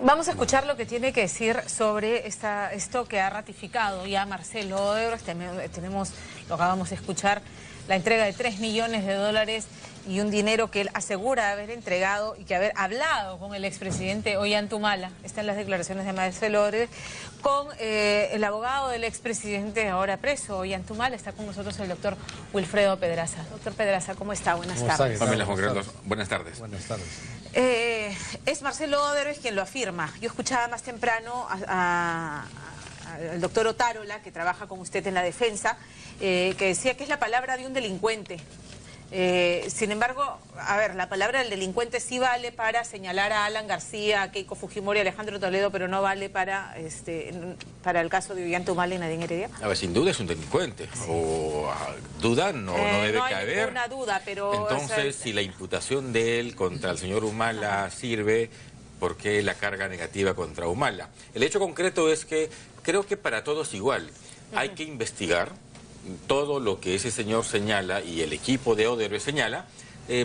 Vamos a escuchar lo que tiene que decir sobre esto que ha ratificado ya Marcelo Odebrecht. Lo acabamos de escuchar, la entrega de $3 millones y un dinero que él asegura haber entregado y que haber hablado con el expresidente Ollanta. Están las declaraciones de Marcelo Odebrecht con el abogado del expresidente ahora preso, Ollanta. Está con nosotros el doctor Wilfredo Pedraza. Doctor Pedraza, ¿cómo está? Buenas tardes. Pamela, Juan Carlos, buenas tardes. Buenas tardes. Es Marcelo Odebrecht quien lo afirma. Yo escuchaba más temprano al doctor Otárola, que trabaja con usted en la defensa, que decía que es la palabra de un delincuente. Sin embargo, la palabra del delincuente sí vale para señalar a Alan García, a Keiko Fujimori, a Alejandro Toledo, pero no vale para el caso de Ollanta y Nadine Heredia. A ver, sin duda es un delincuente. Sí. O duda no debe caber. No hay ninguna duda, pero... Entonces, si la imputación de él contra el señor Humala sirve, ¿por qué la carga negativa contra Humala? El hecho concreto es que creo que para todos igual. Hay que investigar todo lo que ese señor señala y el equipo de Odebrecht señala,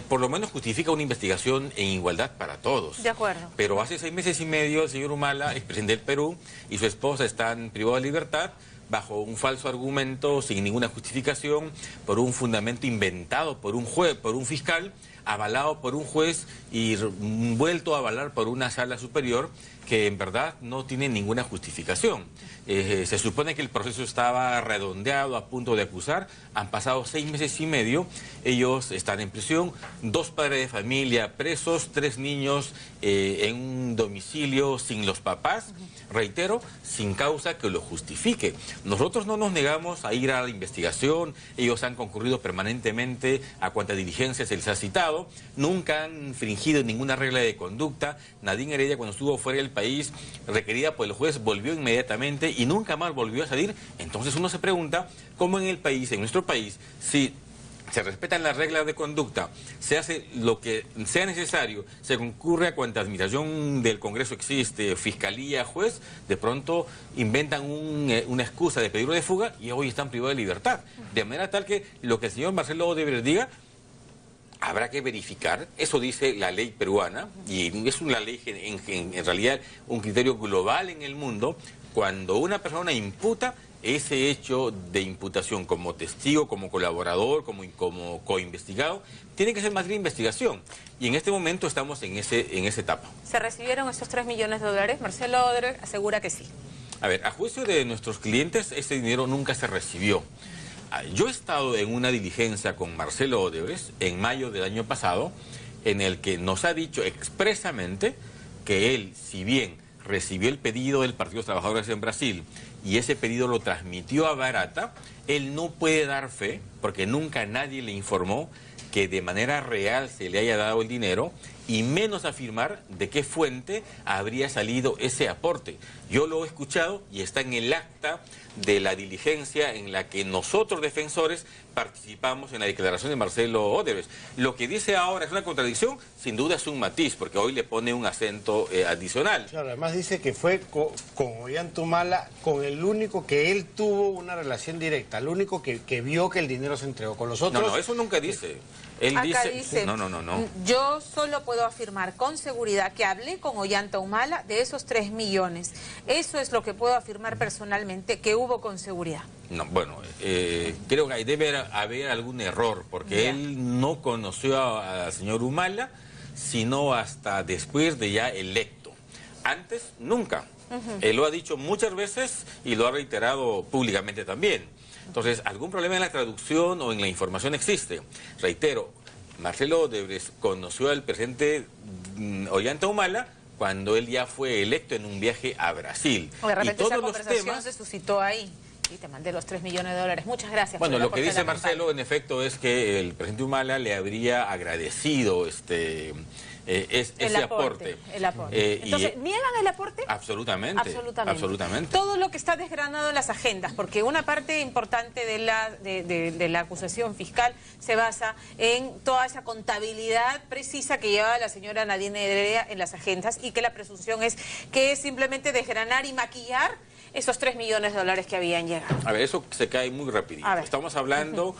por lo menos justifica una investigación en igualdad para todos. De acuerdo. Pero hace 6 meses y medio el señor Humala, expresidente del Perú, y su esposa están privados de libertad bajo un falso argumento, sin ninguna justificación, por un fundamento inventado por un juez, por un fiscal, avalado por un juez y vuelto a avalar por una sala superior que en verdad no tiene ninguna justificación. Se supone que el proceso estaba redondeado, a punto de acusar. Han pasado 6 meses y medio, ellos están en prisión, 2 padres de familia presos, 3 niños en un domicilio sin los papás, reitero, sin causa que lo justifique. Nosotros no nos negamos a ir a la investigación, ellos han concurrido permanentemente a cuantas diligencias se les ha citado, nunca han infringido ninguna regla de conducta. Nadine Heredia, cuando estuvo fuera del país, requerida por el juez, volvió inmediatamente y nunca más volvió a salir. Entonces uno se pregunta cómo en el país, en nuestro país, si se respetan las reglas de conducta, se hace lo que sea necesario, se concurre a cuanta administración del Congreso existe, fiscalía, juez, de pronto inventan una excusa de peligro de fuga y hoy están privados de libertad. De manera tal que lo que el señor Marcelo Odebrecht diga, habrá que verificar, eso dice la ley peruana, y es una ley en realidad un criterio global en el mundo. Cuando una persona imputa, ese hecho de imputación como testigo, como colaborador, como coinvestigado, tiene que ser materia de investigación. Y en este momento estamos en esa etapa. ¿Se recibieron esos $3 millones? Marcelo Odebrecht asegura que sí. A ver, a juicio de nuestros clientes, ese dinero nunca se recibió. Yo he estado en una diligencia con Marcelo Odebrecht en mayo del año pasado, en el que nos ha dicho expresamente que él, si bien recibió el pedido del Partido de los Trabajadores en Brasil y ese pedido lo transmitió a Barata, él no puede dar fe, porque nunca nadie le informó que de manera real se le haya dado el dinero, y menos afirmar de qué fuente habría salido ese aporte. Yo lo he escuchado y está en el acta de la diligencia en la que nosotros, defensores, participamos en la declaración de Marcelo Odebrecht. Lo que dice ahora es una contradicción, sin duda es un matiz, porque hoy le pone un acento adicional. Claro, además dice que fue con Ollanta con el único que él tuvo una relación directa, el único que vio que el dinero se entregó. Con los otros... No, eso nunca dice. Él dice... No. Yo solo puedo afirmar con seguridad que hablé con Ollanta de esos $3 millones. Eso es lo que puedo afirmar personalmente, que hubo con seguridad. No, bueno, creo que debe haber algún error, porque él no conoció al señor Humala, sino hasta después de ya electo. Antes, nunca. Él lo ha dicho muchas veces y lo ha reiterado públicamente también. Entonces, algún problema en la traducción o en la información existe. Reitero, Marcelo Odebrecht conoció al presidente Ollanta cuando él ya fue electo en un viaje a Brasil. De repente esa conversación se suscitó ahí. Y te mandé los $3 millones. Muchas gracias. Bueno, lo que dice Marcelo, en efecto, es que el presidente Humala le habría agradecido ese aporte. El aporte. Entonces, ¿niegan el aporte? Absolutamente. Todo lo que está desgranado en las agendas, porque una parte importante de la acusación fiscal se basa en toda esa contabilidad precisa que llevaba la señora Nadine Heredia en las agendas, y que la presunción es que es simplemente desgranar y maquillar esos $3 millones que habían llegado. A ver, eso se cae muy rapidito. Estamos hablando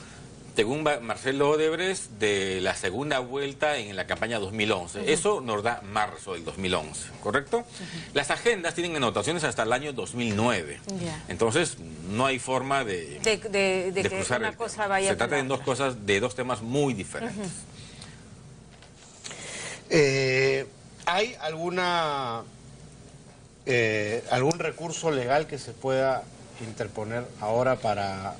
según Marcelo Odebrecht, de la segunda vuelta en la campaña 2011. Eso nos da marzo del 2011, ¿correcto? Las agendas tienen anotaciones hasta el año 2009. Entonces, no hay forma de que cruzar una cosa vaya. Se trata de dos temas muy diferentes. ¿Hay algún recurso legal que se pueda interponer ahora para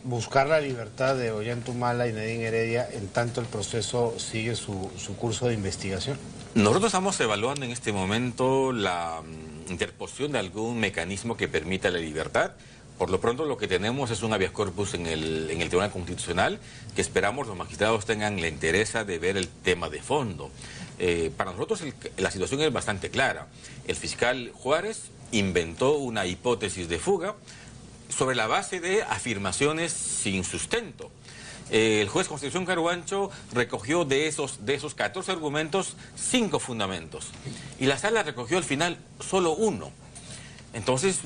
buscar la libertad de Ollanta-Humala y Nadine Heredia en tanto el proceso sigue su curso de investigación? Nosotros estamos evaluando en este momento la interposición de algún mecanismo que permita la libertad. Por lo pronto lo que tenemos es un habeas corpus en el Tribunal Constitucional, que esperamos los magistrados tengan la entereza de ver el tema de fondo. Para nosotros la situación es bastante clara. El fiscal Juárez inventó una hipótesis de fuga sobre la base de afirmaciones sin sustento. El juez Concepción Caruancho recogió de esos 14 argumentos 5 fundamentos y la sala recogió al final solo 1. Entonces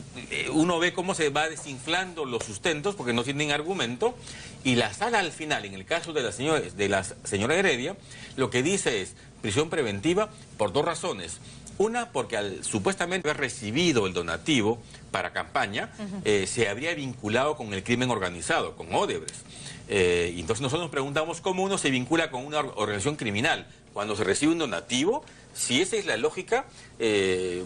uno ve cómo se va desinflando los sustentos porque no tienen argumento, y la sala al final, en el caso de la señora Heredia, lo que dice es prisión preventiva por 2 razones. Una, porque al supuestamente haber recibido el donativo para campaña, se habría vinculado con el crimen organizado, con Odebrecht. Y entonces nosotros nos preguntamos cómo uno se vincula con una organización criminal cuando se recibe un donativo. Si esa es la lógica,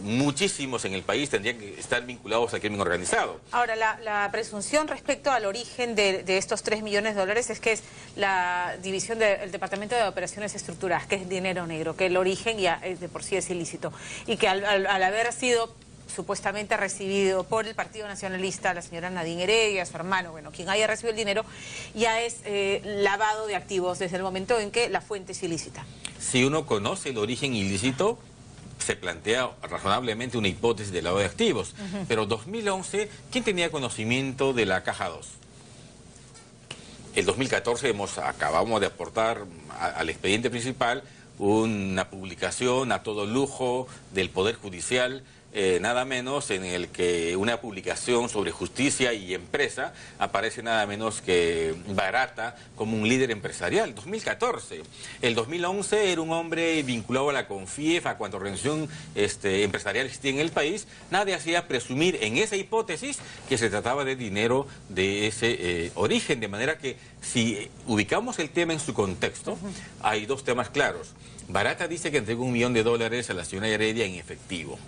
muchísimos en el país tendrían que estar vinculados al crimen organizado. Ahora, la presunción respecto al origen de estos 3 millones de dólares es que es la división del Departamento de Operaciones Estructuradas, que es dinero negro, que el origen ya de por sí es ilícito, y que al haber sido supuestamente recibido por el Partido Nacionalista, la señora Nadine Heredia, su hermano, bueno, quien haya recibido el dinero, ya es lavado de activos desde el momento en que la fuente es ilícita. Si uno conoce el origen ilícito, se plantea razonablemente una hipótesis de lavado de activos. Pero 2011, ¿quién tenía conocimiento de la Caja 2? El 2014 acabamos de aportar al expediente principal una publicación a todo lujo del Poder Judicial, nada menos, en el que una publicación sobre justicia y empresa aparece nada menos que Barata como un líder empresarial. 2014. El 2011 era un hombre vinculado a la CONFIEF, a cuanta organización empresarial existía en el país. Nadie hacía presumir en esa hipótesis que se trataba de dinero de ese origen. De manera que si ubicamos el tema en su contexto, hay 2 temas claros. Barata dice que entregó $1 millón a la señora Heredia en efectivo.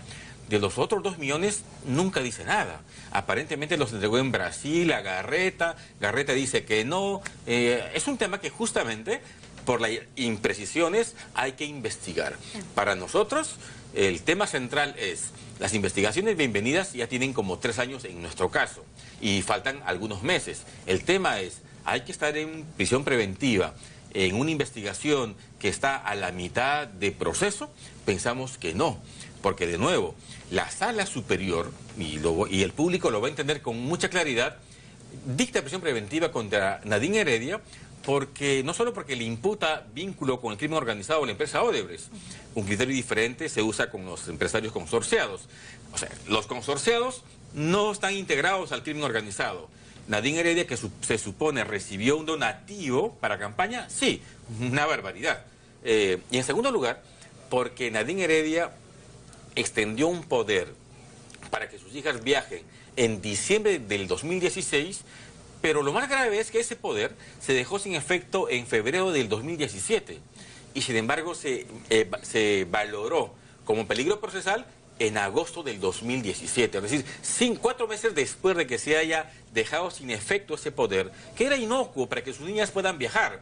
De los otros 2 millones nunca dice nada. Aparentemente los entregó en Brasil a Garreta. Garreta dice que no. Es un tema que justamente por las imprecisiones hay que investigar. Para nosotros el tema central es las investigaciones bienvenidas, ya tienen como 3 años en nuestro caso y faltan algunos meses. El tema es, hay que estar en prisión preventiva en una investigación que está a la mitad de proceso. Pensamos que no, porque de nuevo la sala superior, y el público lo va a entender con mucha claridad, dicta prisión preventiva contra Nadine Heredia, porque no solo porque le imputa vínculo con el crimen organizado o la empresa Odebrecht. Un criterio diferente se usa con los empresarios consorciados. O sea, los consorciados no están integrados al crimen organizado. Nadine Heredia, que se supone recibió un donativo para campaña, sí, una barbaridad. Y en segundo lugar, porque Nadine Heredia extendió un poder para que sus hijas viajen en diciembre del 2016, pero lo más grave es que ese poder se dejó sin efecto en febrero del 2017 y sin embargo se valoró como peligro procesal en agosto del 2017, es decir, 4 meses después de que se haya dejado sin efecto ese poder, que era inocuo para que sus niñas puedan viajar.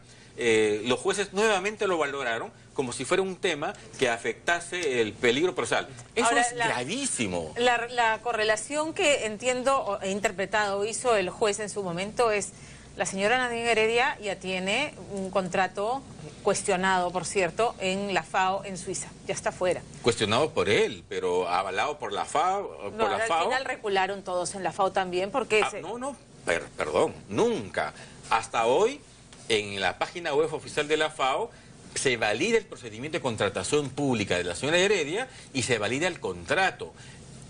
Los jueces nuevamente lo valoraron como si fuera un tema que afectase el peligro procesal. Eso ahora, es gravísimo. La correlación que entiendo o he interpretado hizo el juez en su momento es: la señora Nadine Heredia ya tiene un contrato cuestionado, por cierto, en la FAO en Suiza. Ya está fuera. Cuestionado por él, pero avalado por la FAO. Al final recularon todos en la FAO también porque... Perdón, nunca. Hasta hoy, en la página web oficial de la FAO, se valida el procedimiento de contratación pública de la señora Heredia y se valida el contrato.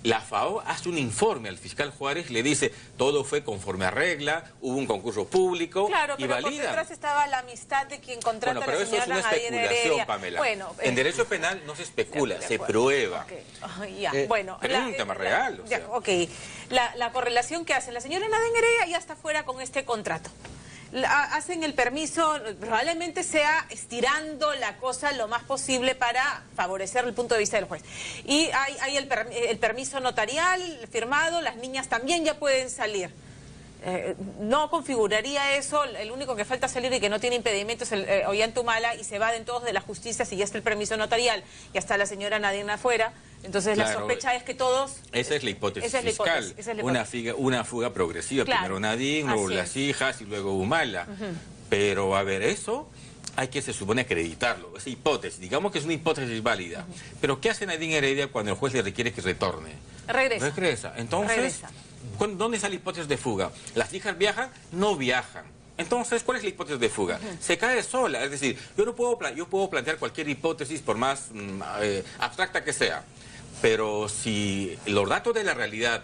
la FAO hace un informe al fiscal Juárez, le dice, todo fue conforme a regla, hubo un concurso público, claro, y pero valida. por detrás estaba la amistad de quien contrata Bueno, pero a la eso es señora una Nadine especulación, Heredia. Pamela. Bueno, en derecho penal no se especula, se acuerdo. prueba. Okay. Oh, ya. Bueno, pero es un tema real. O sea. ya, ok. La correlación que hace la señora Nadine Heredia ya está fuera con este contrato. Hacen el permiso, probablemente sea estirando la cosa lo más posible para favorecer el punto de vista del juez. Y hay el permiso notarial firmado, las niñas también ya pueden salir. No configuraría eso, el único que falta salir y que no tiene impedimento es Ollantumala, y se evaden todos de la justicia si ya está el permiso notarial, ya está la señora Nadine afuera. Entonces claro, la sospecha es que todos... Esa es la hipótesis esa es la fiscal, hipótesis, esa es la hipótesis. Una fuga progresiva, Claro, primero Nadine, luego así las es. hijas y luego Humala. Pero a ver, eso hay que, se supone, acreditarlo, esa hipótesis, digamos que es una hipótesis válida. Pero ¿qué hace Nadine Heredia cuando el juez le requiere que retorne? Regresa. Entonces, Regresa. ¿Dónde está la hipótesis de fuga? ¿Las hijas viajan? No viajan. Entonces, ¿cuál es la hipótesis de fuga? Se cae sola, es decir, yo puedo plantear cualquier hipótesis por más abstracta que sea, pero si los datos de la realidad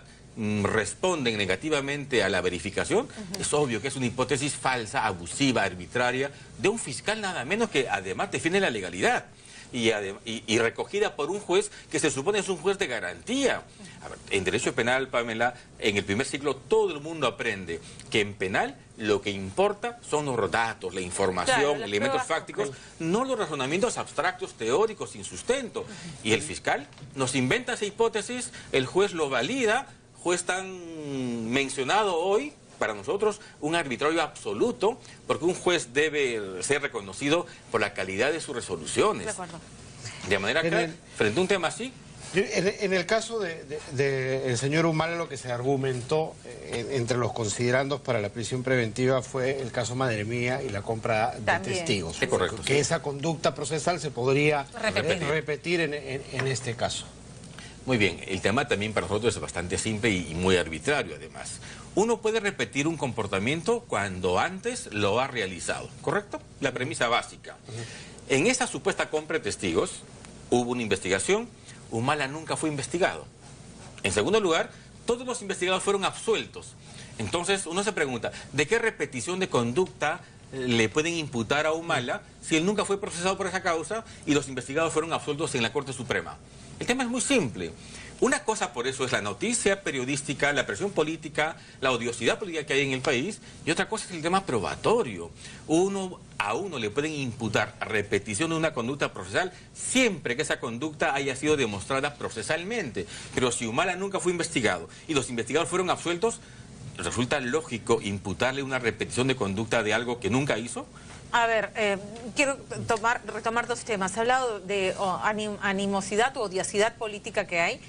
responden negativamente a la verificación, es obvio que es una hipótesis falsa, abusiva, arbitraria, de un fiscal nada menos que además defiende la legalidad. Y recogida por un juez que se supone es un juez de garantía. A ver, en derecho penal, Pamela, en el primer siglo todo el mundo aprende que en penal lo que importa son los datos, la información, claro, elementos pruebas, fácticos, no los razonamientos abstractos, teóricos, sin sustento. Y el fiscal nos inventa esa hipótesis, el juez lo valida, juez tan mencionado hoy, para nosotros un arbitrario absoluto, porque un juez debe ser reconocido por la calidad de sus resoluciones. De acuerdo. De manera que, frente a un tema así... En el caso del señor Humala, lo que se argumentó entre los considerandos para la prisión preventiva fue el caso Madre Mía y la compra de También. testigos. Es correcto, Que sí. esa conducta procesal se podría repetir en este caso. Muy bien, el tema también para nosotros es bastante simple y muy arbitrario además. Uno puede repetir un comportamiento cuando antes lo ha realizado, ¿correcto? La premisa básica. En esa supuesta compra de testigos hubo una investigación, Humala nunca fue investigado. En segundo lugar, todos los investigados fueron absueltos. Entonces uno se pregunta, ¿de qué repetición de conducta le pueden imputar a Humala si él nunca fue procesado por esa causa y los investigados fueron absueltos en la Corte Suprema? El tema es muy simple. Una cosa por eso es la noticia periodística, la presión política, la odiosidad política que hay en el país, y otra cosa es el tema probatorio. A uno le pueden imputar repetición de una conducta procesal siempre que esa conducta haya sido demostrada procesalmente. Pero si Humala nunca fue investigado y los investigadores fueron absueltos, ¿resulta lógico imputarle una repetición de conducta de algo que nunca hizo? A ver, quiero retomar dos temas. Ha hablado de animosidad o odiosidad política que hay.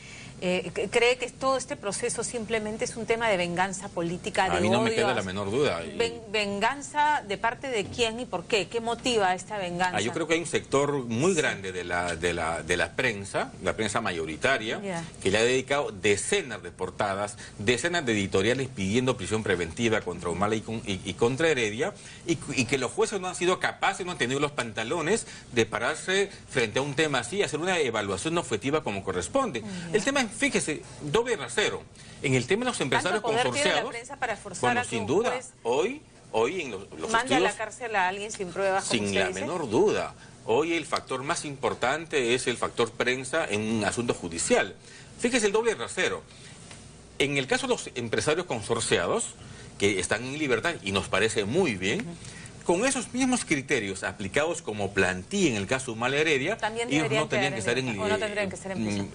¿Cree que todo este proceso simplemente es un tema de venganza política, de odio? A mí no me queda la menor duda. ¿Venganza de parte de quién y por qué? ¿Qué motiva esta venganza? Yo creo que hay un sector muy grande de la prensa mayoritaria, que le ha dedicado decenas de portadas, decenas de editoriales pidiendo prisión preventiva contra Humala y contra Heredia, y que los jueces no han sido capaces, no han tenido los pantalones de pararse frente a un tema así, hacer una evaluación objetiva como corresponde. El tema es, fíjese, doble rasero. En el tema de los empresarios consorciados, la prensa para forzar bueno, a que sin un duda, juez hoy en los mande a la estudios, cárcel a alguien sin pruebas, como sin usted la dice. menor duda. Hoy el factor más importante es el factor prensa en un asunto judicial. Fíjese el doble rasero. En el caso de los empresarios consorciados, que están en libertad y nos parece muy bien, con esos mismos criterios aplicados como plantilla en el caso Humala Heredia, También ellos no deberían tenían que estar en libertad, o no tendrían que estar en prisión.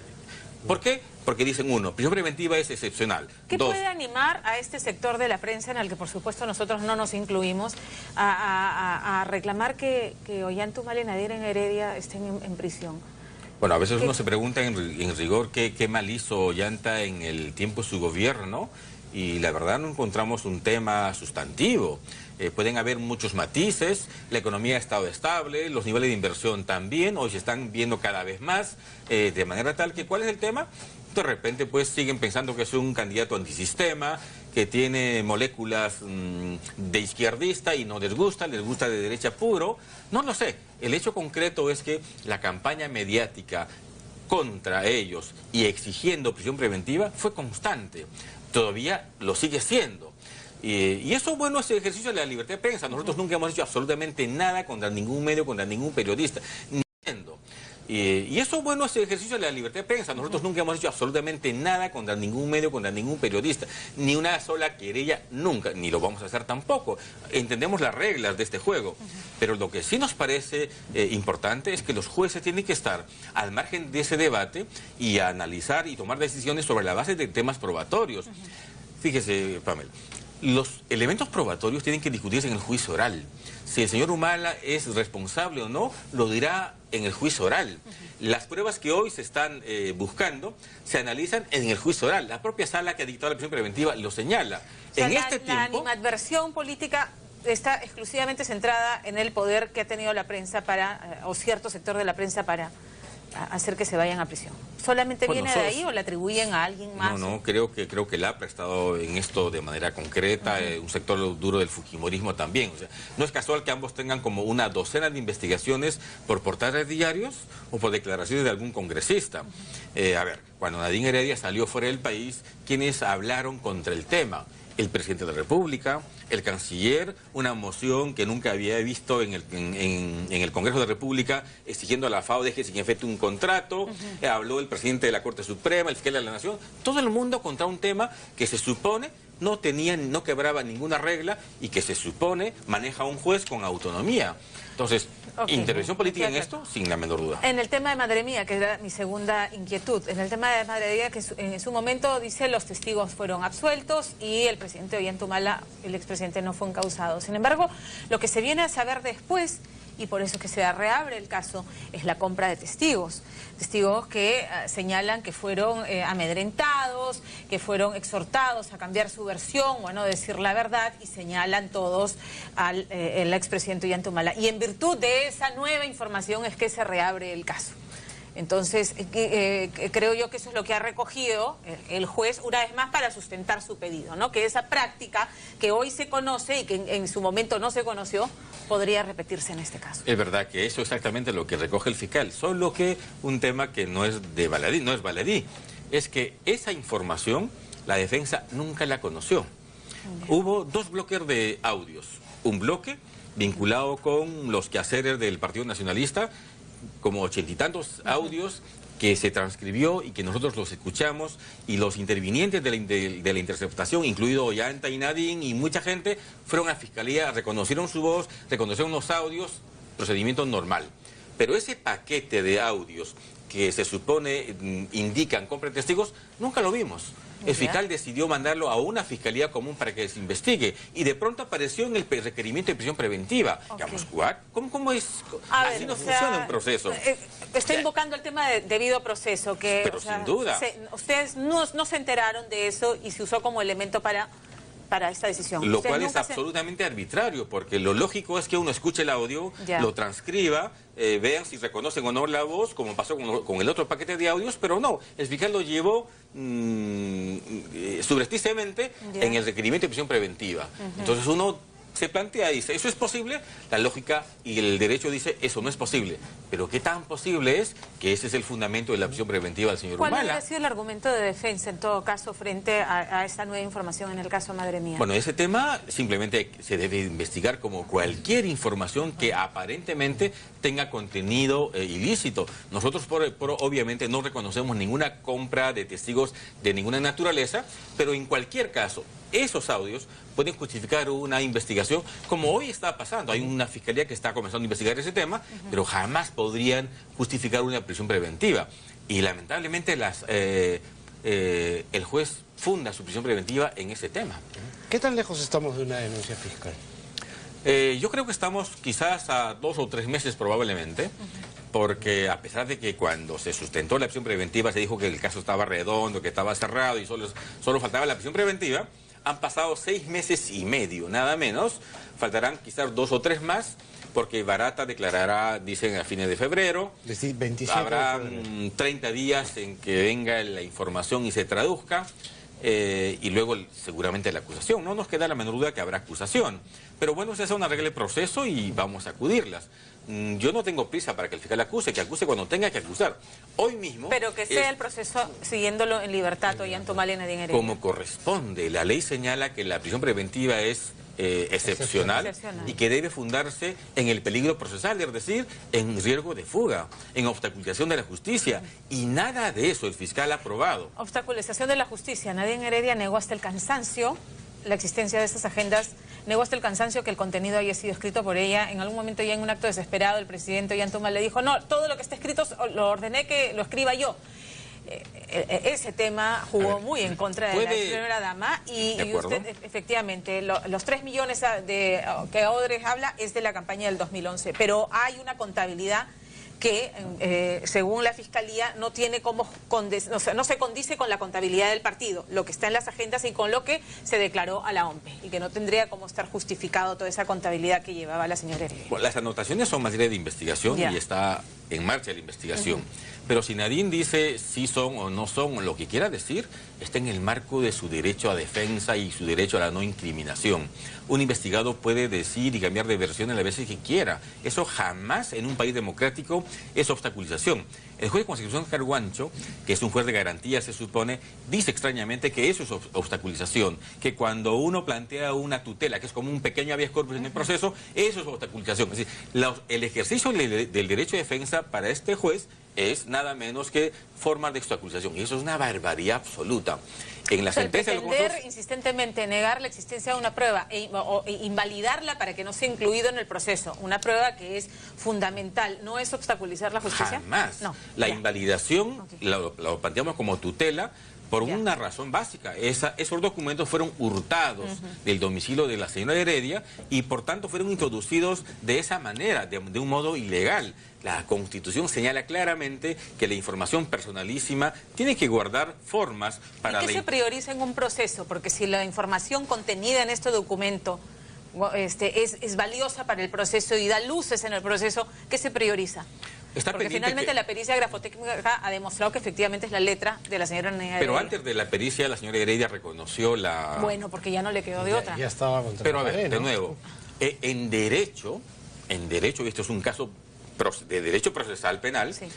¿Por qué? Porque dicen uno, prisión preventiva es excepcional. ¿Qué Dos, puede animar a este sector de la prensa, en el que por supuesto nosotros no nos incluimos, a reclamar que Ollantumala y Nadine Heredia estén en prisión? bueno, a veces uno se pregunta en rigor qué mal hizo Ollanta en el tiempo de su gobierno, y la verdad no encontramos un tema sustantivo. Pueden haber muchos matices, la economía ha estado estable, los niveles de inversión también, hoy se están viendo cada vez más, de manera tal que, ¿cuál es el tema? De repente pues siguen pensando que es un candidato antisistema, que tiene moléculas de izquierdista y no les gusta de derecha puro. No lo sé, el hecho concreto es que la campaña mediática contra ellos y exigiendo prisión preventiva fue constante. Todavía lo sigue siendo. Y eso, bueno, es el ejercicio de la libertad de prensa. Nosotros nunca hemos hecho absolutamente nada contra ningún medio, contra ningún periodista. Y eso, bueno, es el ejercicio de la libertad de prensa. Nosotros nunca hemos hecho absolutamente nada contra ningún medio, contra ningún periodista. Ni una sola querella, nunca. Ni lo vamos a hacer tampoco. Entendemos las reglas de este juego. Pero lo que sí nos parece importante es que los jueces tienen que estar al margen de ese debate y analizar y tomar decisiones sobre la base de temas probatorios. Fíjese, Pamela. Los elementos probatorios tienen que discutirse en el juicio oral. Si el señor Humala es responsable o no, lo dirá en el juicio oral. Las pruebas que hoy se están buscando se analizan en el juicio oral. La propia sala que ha dictado la prisión preventiva lo señala. O sea, en la animadversión política está exclusivamente centrada en el poder que ha tenido la prensa o cierto sector de la prensa para hacer que se vayan a prisión. ¿Solamente viene de ahí o le atribuyen a alguien más? No, creo que el APRA ha estado en esto de manera concreta, un sector duro del fujimorismo también. O sea, no es casual que ambos tengan como una docena de investigaciones por portales diarios o por declaraciones de algún congresista. A ver, cuando Nadine Heredia salió fuera del país, ¿quiénes hablaron contra el tema? El presidente de la República, el canciller, una moción que nunca había visto en el Congreso de la República exigiendo a la FAO deje sin efecto un contrato, habló el presidente de la Corte Suprema, el fiscal de la Nación, todo el mundo contra un tema que se supone no quebraba ninguna regla y que se supone maneja un juez con autonomía. Entonces, intervención política en esto, sin la menor duda. En el tema de Madre Mía, que era mi segunda inquietud, en el tema de Madre Mía, que en su momento dice los testigos fueron absueltos y el presidente Ollanta Humala, el expresidente, no fue encausado. Sin embargo, lo que se viene a saber después, y por eso es que se reabre el caso, es la compra de testigos. Testigos que señalan que fueron amedrentados, que fueron exhortados a cambiar su versión o a no decir la verdad, y señalan todos al expresidente Ollanta Humala. Y en virtud de esa nueva información es que se reabre el caso. Entonces, creo yo que eso es lo que ha recogido el juez, una vez más, para sustentar su pedido, ¿no? Que esa práctica que hoy se conoce y que en su momento no se conoció, podría repetirse en este caso. Es verdad que eso es exactamente lo que recoge el fiscal, solo que un tema que no es de baladí, no es baladí, es que esa información la defensa nunca la conoció. Hubo dos bloques de audios, un bloque vinculado con los quehaceres del Partido Nacionalista, como 80 y tantos audios que se transcribió y que nosotros los escuchamos, y los intervinientes de la interceptación, incluido Ollanta y Nadine y mucha gente, fueron a Fiscalía, reconocieron su voz, reconocieron los audios, procedimiento normal. Pero ese paquete de audios que se supone indican compra de testigos, nunca lo vimos. El fiscal decidió mandarlo a una fiscalía común para que se investigue y de pronto apareció en el requerimiento de prisión preventiva. Digamos, ¿cómo es? Así no funciona un proceso. Está invocando el tema de debido proceso, que pero sin duda. Ustedes no se enteraron de eso y se usó como elemento para esta decisión. Lo cual es absolutamente arbitrario, porque lo lógico es que uno escuche el audio, lo transcriba, vean si reconocen o no la voz, como pasó con el otro paquete de audios, pero no, el fiscal lo llevó subrepticiamente en el requerimiento de prisión preventiva. Entonces uno se plantea y dice, ¿eso es posible? La lógica y el derecho dice, eso no es posible. Pero ¿qué tan posible es? Que ese es el fundamento de la prisión preventiva del señor Humala. ¿Cuál habría sido el argumento de defensa, en todo caso, frente a esta nueva información en el caso Madre Mía? Bueno, ese tema simplemente se debe investigar como cualquier información que aparentemente tenga contenido ilícito. Nosotros, obviamente, no reconocemos ninguna compra de testigos de ninguna naturaleza, pero en cualquier caso, esos audios pueden justificar una investigación, como hoy está pasando. Hay una fiscalía que está comenzando a investigar ese tema, pero jamás podrían justificar una prisión preventiva. Y lamentablemente el juez funda su prisión preventiva en ese tema. ¿Qué tan lejos estamos de una denuncia fiscal? Yo creo que estamos quizás a 2 o 3 meses probablemente, porque a pesar de que cuando se sustentó la prisión preventiva se dijo que el caso estaba redondo, que estaba cerrado y solo faltaba la prisión preventiva, han pasado 6 meses y medio, nada menos. Faltarán quizás 2 o 3 más, porque Barata declarará, dicen, a fines de febrero. Es decir, 27 Habrá de febrero. 30 días en que venga la información y se traduzca. Y luego seguramente la acusación. No nos queda la menor duda que habrá acusación. Pero bueno, esa es una regla de proceso y vamos a acudirlas. yo no tengo prisa para que el fiscal acuse, que acuse cuando tenga que acusar. Hoy mismo... Pero que sea el proceso siguiéndolo en libertad, Ollanta Humala y Nadine Heredia. Como corresponde. La ley señala que la prisión preventiva es excepcional y que debe fundarse en el peligro procesal, es decir, en riesgo de fuga, en obstaculización de la justicia. Y nada de eso el fiscal ha aprobado. Obstaculización de la justicia. Nadine Heredia negó hasta el cansancio la existencia de estas agendas, negó hasta el cansancio que el contenido haya sido escrito por ella. En algún momento, ya en un acto desesperado, el presidente Ollanta Humala le dijo: no, todo lo que está escrito lo ordené que lo escriba yo. Ese tema jugó muy en contra de la primera dama y usted, efectivamente, los 3 millones que Odres habla es de la campaña del 2011, pero hay una contabilidad que, según la Fiscalía, no tiene cómo no se condice con la contabilidad del partido, lo que está en las agendas y con lo que se declaró a la OMPE, y que no tendría cómo estar justificado toda esa contabilidad que llevaba la señora Heredia. Bueno, las anotaciones son materia de investigación y está en marcha la investigación. Pero si Nadine dice si son o no son, lo que quiera decir está en el marco de su derecho a defensa y su derecho a la no incriminación. Un investigado puede decir y cambiar de versión a las veces que quiera. Eso jamás en un país democrático es obstaculización. El juez de Constitución Carguancho, que es un juez de garantía, se supone, dice extrañamente que eso es obstaculización, que cuando uno plantea una tutela, que es como un pequeño habeas corpus en el proceso, eso es obstaculización. Es decir, el ejercicio del derecho de defensa para este juez es nada menos que forma de obstaculización, y eso es una barbaridad absoluta. En la sentencia pretender insistentemente negar la existencia de una prueba o invalidarla para que no sea incluido en el proceso, una prueba que es fundamental, ¿no es obstaculizar la justicia? Jamás. No. La invalidación lo planteamos como tutela por una razón básica. Esos documentos fueron hurtados del domicilio de la señora Heredia y por tanto fueron introducidos de esa manera, de un modo ilegal. La Constitución señala claramente que la información personalísima tiene que guardar formas para... ¿Y qué se prioriza en un proceso? Porque si la información contenida en este documento es valiosa para el proceso y da luces en el proceso, ¿qué se prioriza? Porque finalmente la pericia grafotécnica ha demostrado que efectivamente es la letra de la señora Heredia. Pero antes de la pericia, la señora Heredia reconoció la... Bueno, porque ya no le quedó de otra. Ya estaba contra. Pero a ver, de nuevo, en derecho, y esto es un caso de derecho procesal penal, sí,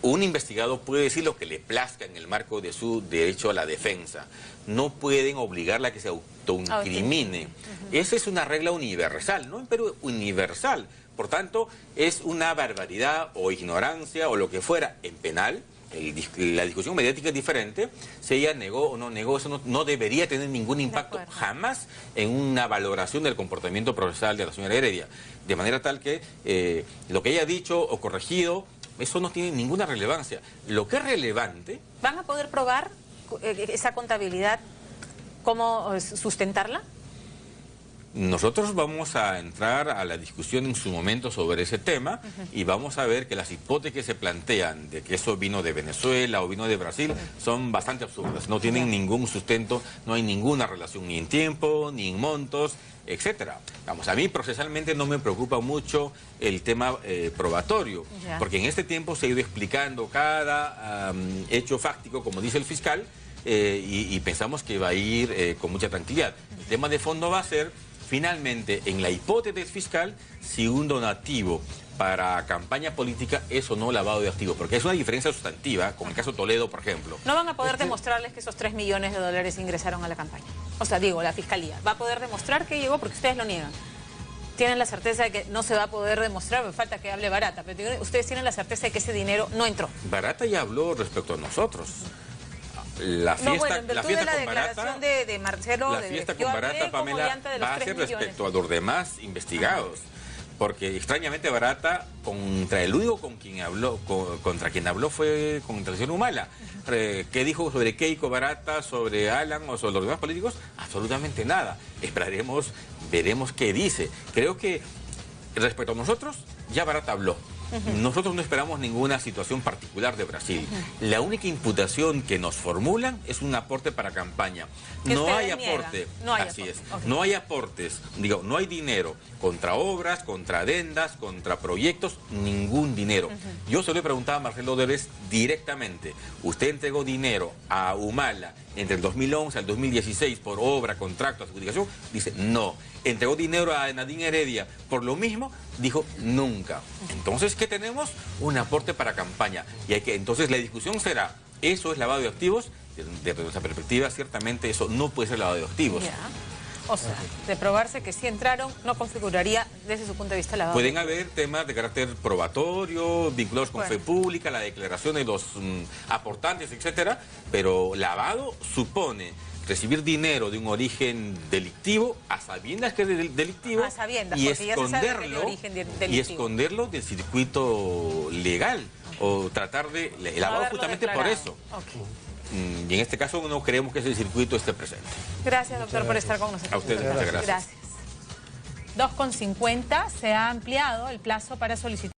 un investigado puede decir lo que le plazca en el marco de su derecho a la defensa. No pueden obligarla a que se autoincrimine. Esa es una regla universal, ¿no? Pero universal. Por tanto, es una barbaridad o ignorancia o lo que fuera en penal. La discusión mediática es diferente. Si ella negó o no negó, eso no debería tener ningún impacto jamás en una valoración del comportamiento procesal de la señora Heredia. De manera tal que lo que ella ha dicho o corregido, eso no tiene ninguna relevancia. Lo que es relevante... ¿Van a poder probar esa contabilidad, cómo sustentarla? Nosotros vamos a entrar a la discusión en su momento sobre ese tema y vamos a ver que las hipótesis que se plantean de que eso vino de Venezuela o vino de Brasil son bastante absurdas. No tienen ningún sustento, no hay ninguna relación ni en tiempo, ni en montos, etcétera. Vamos, a mí procesalmente no me preocupa mucho el tema probatorio, porque en este tiempo se ha ido explicando cada hecho fáctico, como dice el fiscal, y pensamos que va a ir con mucha tranquilidad. El tema de fondo va a ser, finalmente, en la hipótesis del fiscal, si un donativo para campaña política es o no lavado de activos, porque es una diferencia sustantiva, como el caso Toledo, por ejemplo. No van a poder demostrarles que esos 3 millones de dólares ingresaron a la campaña. O sea, digo, la Fiscalía va a poder demostrar que llegó, porque ustedes lo niegan. Tienen la certeza de que no se va a poder demostrar, me falta que hable Barata, pero ustedes tienen la certeza de que ese dinero no entró. Barata ya habló respecto a nosotros. La fiesta, no, bueno, en virtud de la declaración Barata, de Marcelo, la fiesta con Barata, Pamela, va a ser respecto a los demás investigados. Porque extrañamente Barata, contra el único contra quien habló fue contra el señor Humala. ¿Qué dijo sobre Keiko Barata, sobre Alan o sobre los demás políticos? Absolutamente nada. Esperaremos, veremos qué dice. Creo que respecto a nosotros, ya Barata habló. Nosotros no esperamos ninguna situación particular de Brasil. La única imputación que nos formulan es un aporte para campaña. No hay aporte. Así es. No hay aportes. Digo, no hay dinero contra obras, contra adendas, contra proyectos, ningún dinero. Yo se lo he preguntado a Marcelo Odres directamente. ¿Usted entregó dinero a Humala entre el 2011 al 2016 por obra, contrato, adjudicación? Dice, no. ¿Entregó dinero a Nadine Heredia por lo mismo? dijo nunca. Entonces, ¿qué tenemos? Un aporte para campaña. Y entonces la discusión será, ¿eso es lavado de activos? Desde nuestra perspectiva, ciertamente eso no puede ser lavado de activos. Ya. O sea, de probarse que sí entraron, no configuraría desde su punto de vista lavado. Pueden haber temas de carácter probatorio, vinculados con fe pública, la declaración de los aportantes, etcétera, pero lavado supone recibir dinero de un origen delictivo a sabiendas que es delictivo, a sabiendas, y porque ya se sabe que hay origen delictivo. y esconderlo del circuito legal, o tratar de lavado justamente por eso. Y en este caso no creemos que ese circuito esté presente. Gracias, doctor, por estar con nosotros. A ustedes, muchas gracias. Gracias. 2:50, se ha ampliado el plazo para solicitar